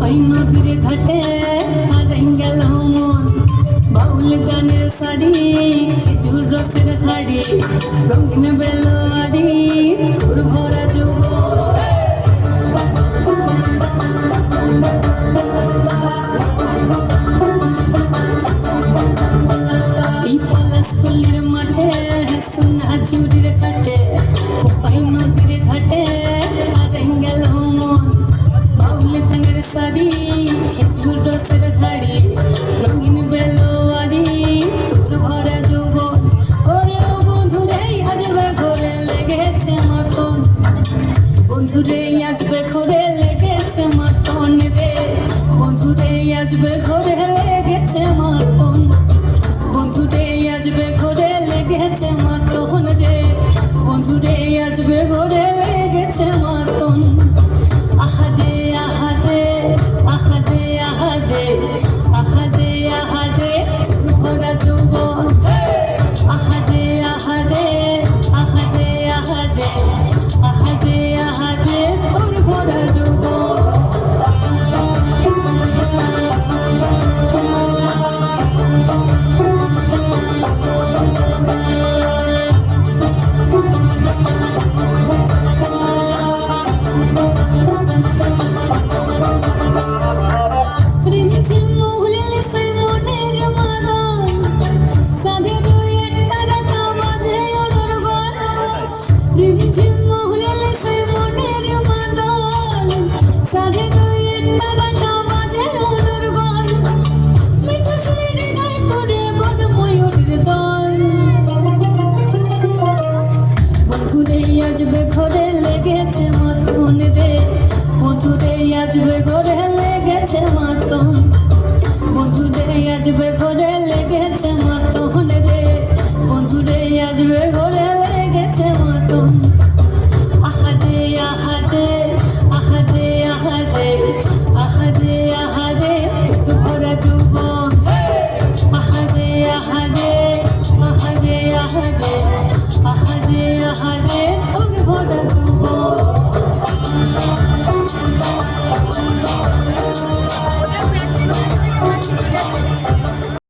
কোপাই নদীর ঘাটে হারাই গেল মন বাউল গানের সারি খেজুর রসের হাড়ি রঙিন বেলোয়ারি তোর ভরা যৌবন এই পলাশতলির মাঠে সোনা চুরির ঘাটে কোপাই নদীর ঘাটে হারাই গেল মন বাউল গানের সারি খেজুর রসের হাড়ি রঙিন বেলোয়ারি তোর ভরা যৌবন ওরে ও বন্ধুরে আজবে ঘরে লেগেছে মাতন বন্ধুরে আজবে ঘরে লেগেছে মাতন রে বন্ধুরে আজবে ঘরে লেগেছে মাতন বন্ধুরে আজবে ঘরে লেগেছে মাতন রে বন্ধুরে আজবে ঘরে লেগেছে মাতন আহারে আহারে আহারে আহারে আহারে আহারে তোর ভরা যৌবন আহারে আহারে আহারে আহারে আহারে আহারে তোর ভরা যৌবন আজবে ঘরে লেগেছে মাতন রে বন্ধুরে আজবে ঘরে লেগেছে মাতন বন্ধুরে আজবে ঘরে লেগেছে মাতন